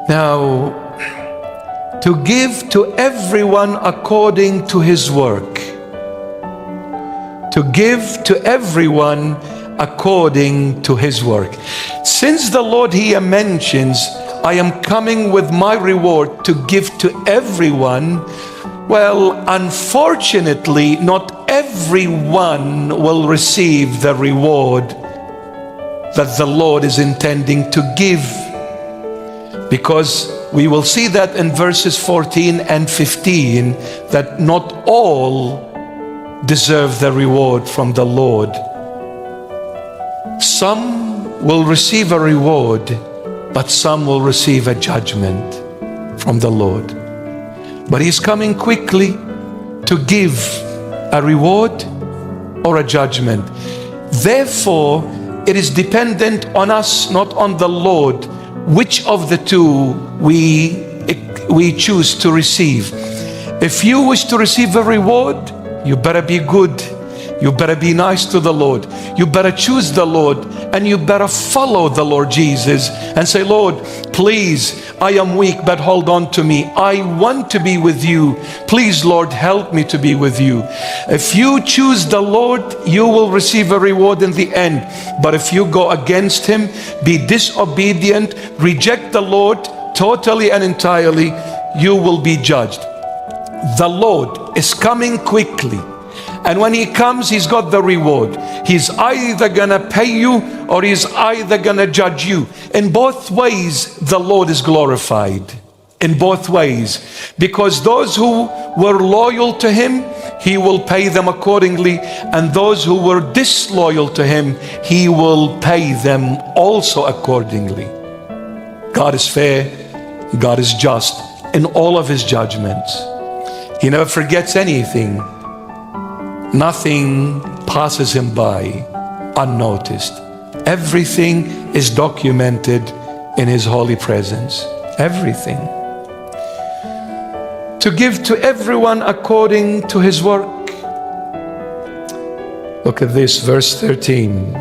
Now, to give to everyone according to his work. To give to everyone according to his work. Since the Lord here mentions, I am coming with my reward to give to everyone, well, unfortunately, not everyone will receive the reward that the Lord is intending to give. Because we will see that in verses 14 and 15, that not all deserve the reward from the Lord. Some will receive a reward, but some will receive a judgment from the Lord. But He's coming quickly to give a reward or a judgment. Therefore, it is dependent on us, not on the Lord, which of the two we choose to receive. If you wish to receive a reward, you better be good. You better be nice to the Lord. You better choose the Lord, and you better follow the Lord Jesus and say, Lord, please, I am weak, but hold on to me. I want to be with you. Please, Lord, help me to be with you. If you choose the Lord, you will receive a reward in the end. But if you go against Him, be disobedient, reject the Lord totally and entirely, you will be judged. The Lord is coming quickly. And when He comes, He's got the reward. He's either gonna pay you or He's either gonna judge you. In both ways, the Lord is glorified. In both ways. Because those who were loyal to Him, He will pay them accordingly. And those who were disloyal to Him, He will pay them also accordingly. God is fair. God is just in all of His judgments. He never forgets anything. Nothing passes Him by unnoticed. Everything is documented in His holy presence. Everything. To give to everyone according to his work. Look at this, verse 13.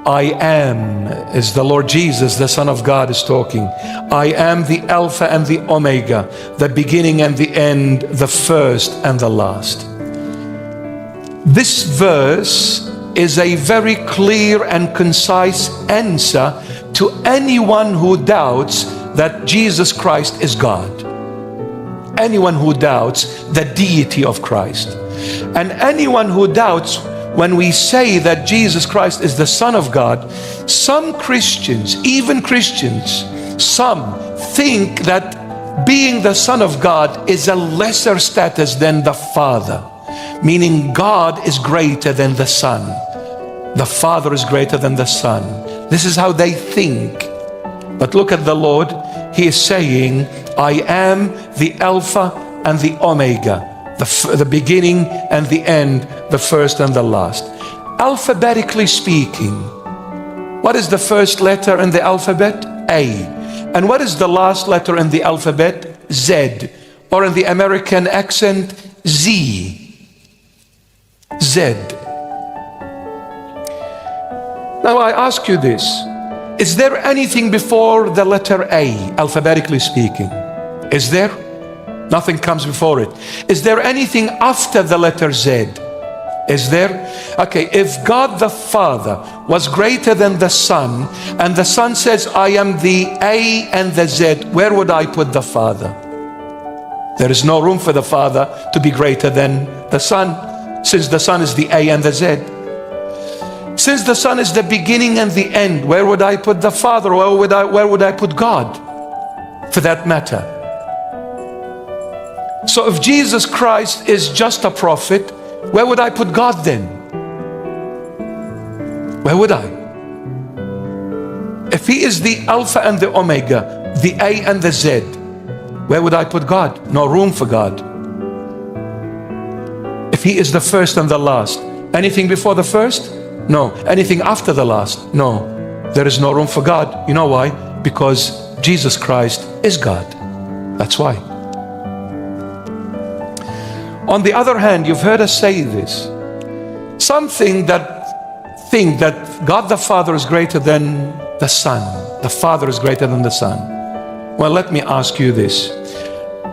I am, is the Lord Jesus, the Son of God, is talking. I am the Alpha and the Omega, the beginning and the end, the first and the last. This verse is a very clear and concise answer to anyone who doubts that Jesus Christ is God. Anyone who doubts the deity of Christ. And anyone who doubts when we say that Jesus Christ is the Son of God. Some Christians, even Christians, some think that being the Son of God is a lesser status than the Father. Meaning God is greater than the Son. The Father is greater than the Son. This is how they think. But look at the Lord. He is saying, I am the Alpha and the Omega, the beginning and the end, the first and the last. Alphabetically speaking, what is the first letter in the alphabet? A. And what is the last letter in the alphabet? Z. Or in the American accent, Z. Z. Now I ask you this. Is there anything before the letter A, alphabetically speaking? Is there? Nothing comes before it. Is there anything after the letter Z? Is there? Okay, if God the Father was greater than the Son, and the Son says, I am the A and the Z, where would I put the Father? There is no room for the Father to be greater than the Son, since the Son is the A and the Z. Since the Son is the beginning and the end, where would I put the Father? Where would I put God, for that matter? So if Jesus Christ is just a prophet, where would I put God then? Where would I? If He is the Alpha and the Omega, the A and the Z, where would I put God? No room for God. If He is the first and the last, anything before the first? No. Anything after the last? No. There is no room for God. You know why? Because Jesus Christ is God. That's why. On the other hand, you've heard us say this. Some think that God the Father is greater than the Son. The Father is greater than the Son. Well, let me ask you this.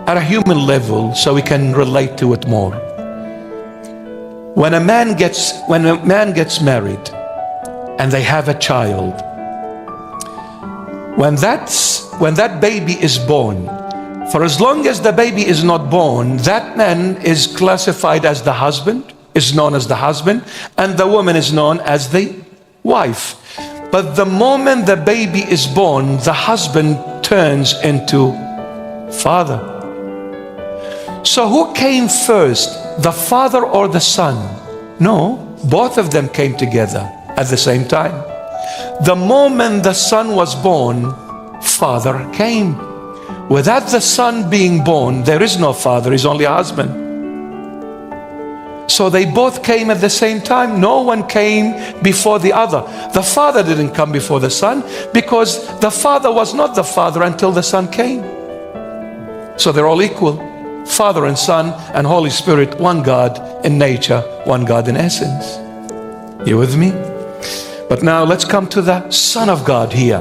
At a human level, so we can relate to it more. When a man gets married and they have a child, when that baby is born, for as long as the baby is not born, that man is classified as the husband, is known as the husband, and the woman is known as the wife. But the moment the baby is born, the husband turns into father. So who came first, the father or the son? No, both of them came together at the same time. The moment the son was born, father came. Without the son being born, there is no father, he's only a husband. So they both came at the same time. No one came before the other. The father didn't come before the son because the father was not the father until the son came. So they're all equal. Father and Son and Holy Spirit, one God in nature, one God in essence. You with me? But now let's come to the Son of God here.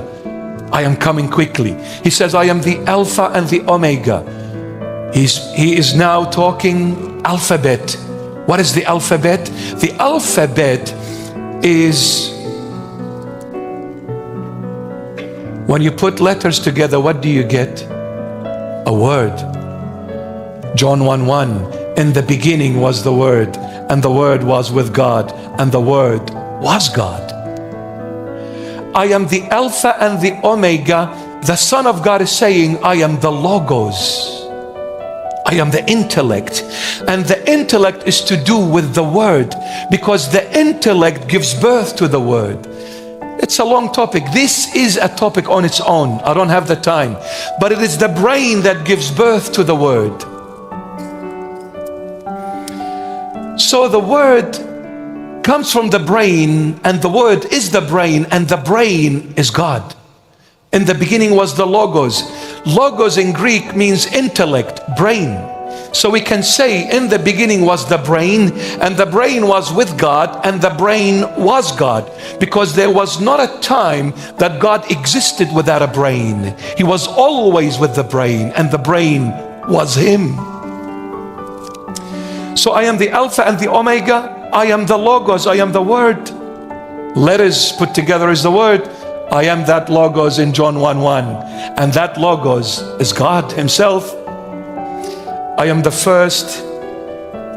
I am coming quickly. He says, I am the Alpha and the Omega. He is now talking alphabet. What is the alphabet? The alphabet is when you put letters together, what do you get? A word. John 1:1, in the beginning was the Word, and the Word was with God, and the Word was God. I am the Alpha and the Omega. The Son of God is saying, I am the Logos. I am the intellect. And the intellect is to do with the Word, because the intellect gives birth to the Word. It's a long topic. This is a topic on its own. I don't have the time. But it is the brain that gives birth to the Word. So the Word comes from the brain, and the Word is the brain, and the brain is God. In the beginning was the Logos. Logos in Greek means intellect, brain. So we can say in the beginning was the brain, and the brain was with God, and the brain was God. Because there was not a time that God existed without a brain. He was always with the brain, and the brain was Him. So I am the Alpha and the Omega. I am the Logos. I am the Word. Letters put together is the Word. I am that Logos in John 1:1. And that Logos is God Himself. I am the first.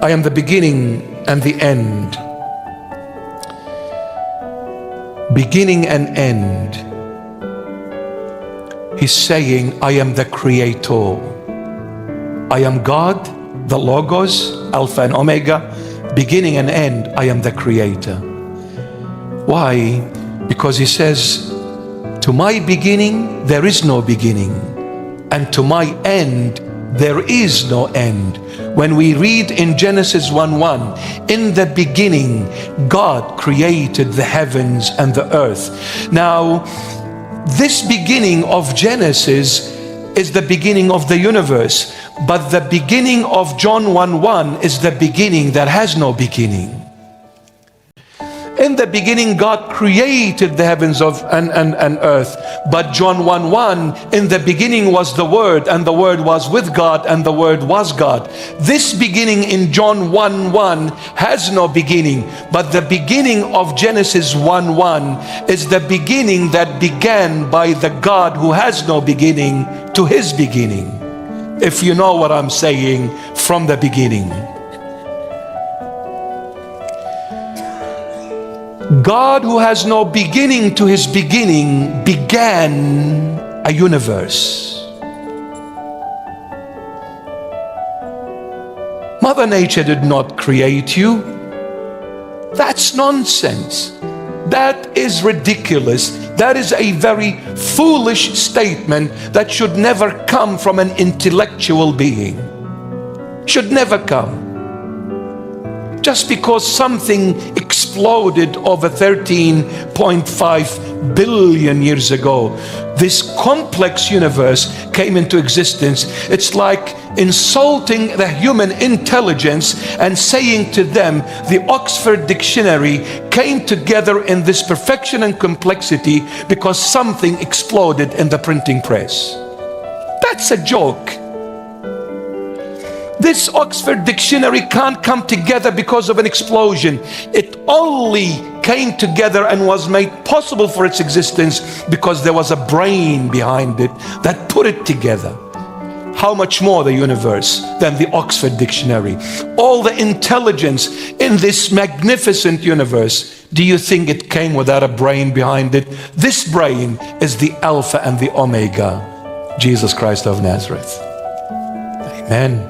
I am the beginning and the end. Beginning and end. He's saying, I am the Creator. I am God, the Logos, Alpha and Omega, beginning and end. I am the Creator. Why? Because He says, to my beginning there is no beginning, and to my end there is no end. When we read in Genesis 1:1, in the beginning God created the heavens and the earth. Now this beginning of Genesis is the beginning of the universe, but the beginning of John 1:1 is the beginning that has no beginning. In the beginning God created the heavens and earth, but John 1:1, in the beginning was the Word, and the Word was with God, and the Word was God. This beginning in John 1:1 has no beginning, but the beginning of Genesis 1:1 is the beginning that began by the God who has no beginning to His beginning. If you know what I'm saying, from the beginning. God who has no beginning to His beginning began a universe. Mother Nature did not create you. That's nonsense. That is ridiculous. That is a very foolish statement that should never come from an intellectual being. Should never come. Just because something exploded over 13.5 billion years ago, this complex universe came into existence. It's like insulting the human intelligence and saying to them the Oxford Dictionary came together in this perfection and complexity because something exploded in the printing press. That's a joke. This Oxford Dictionary can't come together because of an explosion. It only came together and was made possible for its existence because there was a brain behind it that put it together. How much more the universe than the Oxford Dictionary? All the intelligence in this magnificent universe, do you think it came without a brain behind it? This brain is the Alpha and the Omega, Jesus Christ of Nazareth. Amen.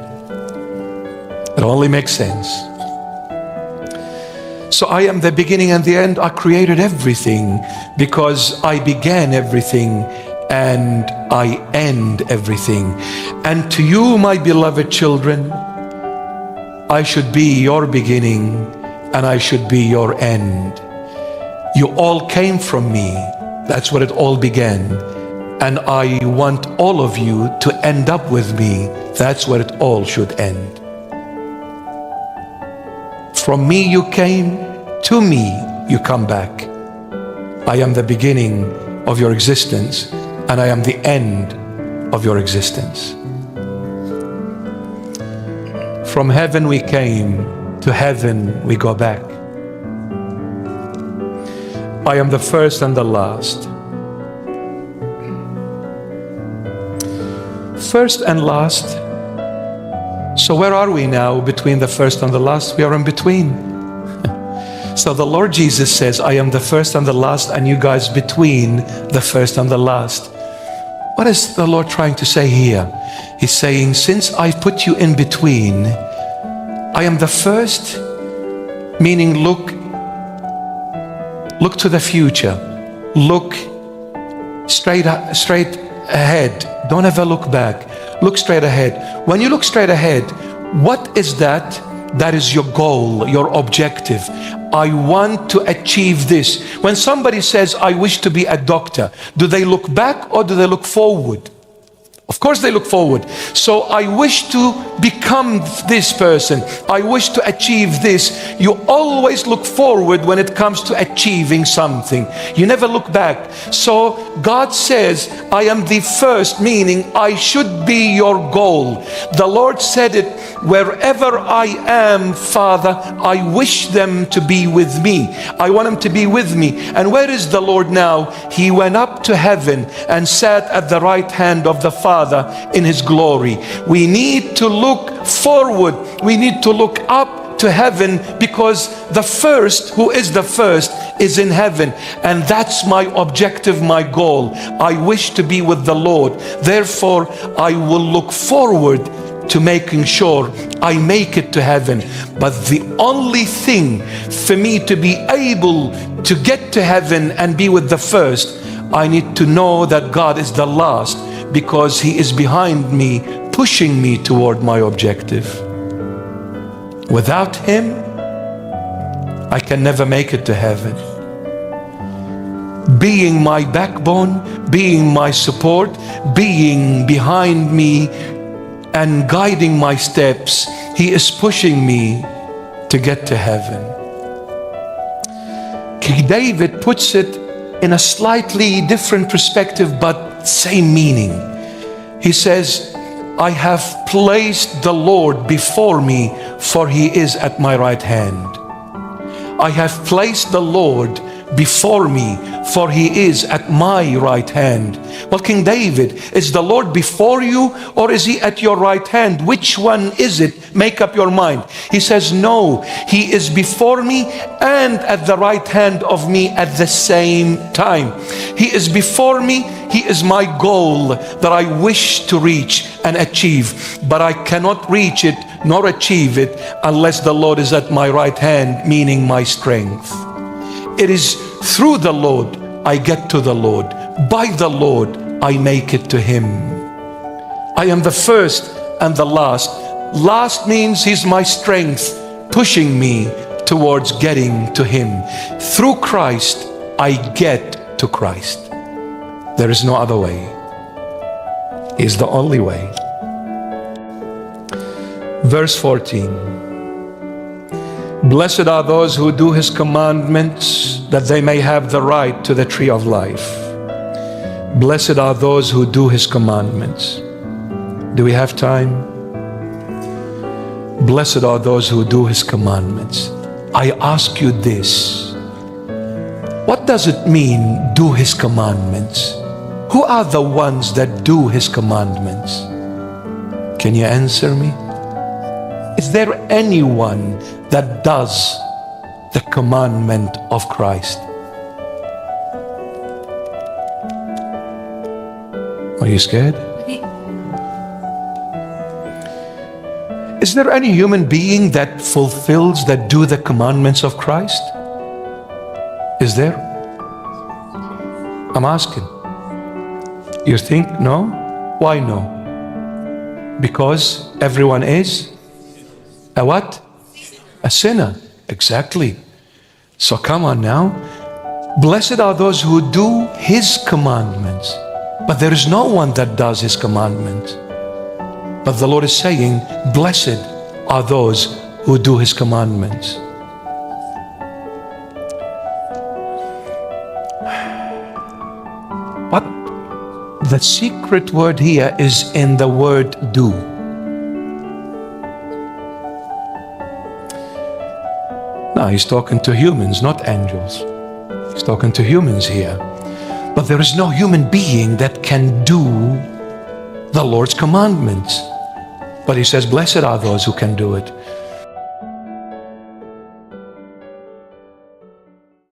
It only makes sense. So I am the beginning and the end. I created everything because I began everything and I end everything. And to you, my beloved children, I should be your beginning and I should be your end. You all came from me. That's what it all began. And I want all of you to end up with me. That's where it all should end. From me you came, to me you come back. I am the beginning of your existence, and I am the end of your existence. From heaven we came, to heaven we go back. I am the first and the last. First and last. So where are we now between the first and the last? We are in between. So the Lord Jesus says, I am the first and the last, and you guys between the first and the last. What is the Lord trying to say here? He's saying, since I put you in between, I am the first, meaning look to the future. Look straight ahead. Don't ever look back. Look straight ahead. When you look straight ahead, what is that? That is your goal, your objective. I want to achieve this. When somebody says, I wish to be a doctor, do they look back or do they look forward? Of course they look forward. So I wish to become this person. I wish to achieve this. You always look forward when it comes to achieving something. You never look back. So God says, I am the first, meaning I should be your goal. The Lord said it, wherever I am, Father, I wish them to be with me. I want them to be with me. And where is the Lord now? He went up to heaven and sat at the right hand of the Father in His glory. We need to look forward. We need to look up to heaven, because the first, who is the first, is in heaven. And that's my objective, my goal. I wish to be with the Lord. Therefore, I will look forward to making sure I make it to heaven. But the only thing for me to be able to get to heaven and be with the first, I need to know that God is the last, because He is behind me, pushing me toward my objective. Without Him, I can never make it to heaven. Being my backbone, being my support, being behind me and guiding my steps, He is pushing me to get to heaven. King David puts it in a slightly different perspective, but same meaning. He says, I have placed the Lord before me, for He is at my right hand. I have placed the Lord before me, for He is at my right hand. Well, King David, is the Lord before you or is He at your right hand? Which one is it? Make up your mind. He says, no, He is before me and at the right hand of me at the same time. He is before me. He is my goal that I wish to reach and achieve, but I cannot reach it nor achieve it unless the Lord is at my right hand, meaning my strength. It is through the Lord I get to the Lord. By the Lord I make it to Him. I am the first and the last. Last means He's my strength, pushing me towards getting to Him. Through Christ I get to Christ. There is no other way. He's the only way. Verse 14. Blessed are those who do His commandments, that they may have the right to the tree of life. Blessed are those who do His commandments. Do we have time? Blessed are those who do His commandments. I ask you this. What does it mean, do His commandments? Who are the ones that do His commandments? Can you answer me? Is there anyone that does the commandment of Christ? Are you scared? Is there any human being that fulfills, that do the commandments of Christ? Is there? I'm asking. You think no? Why no? Because everyone is a what? A sinner. Exactly. So come on now. Blessed are those who do His commandments. But there is no one that does His commandments. But the Lord is saying, blessed are those who do His commandments. But the secret word here is in the word do. Now He's talking to humans, not angels. He's talking to humans here. But there is no human being that can do the Lord's commandments. But He says, blessed are those who can do it.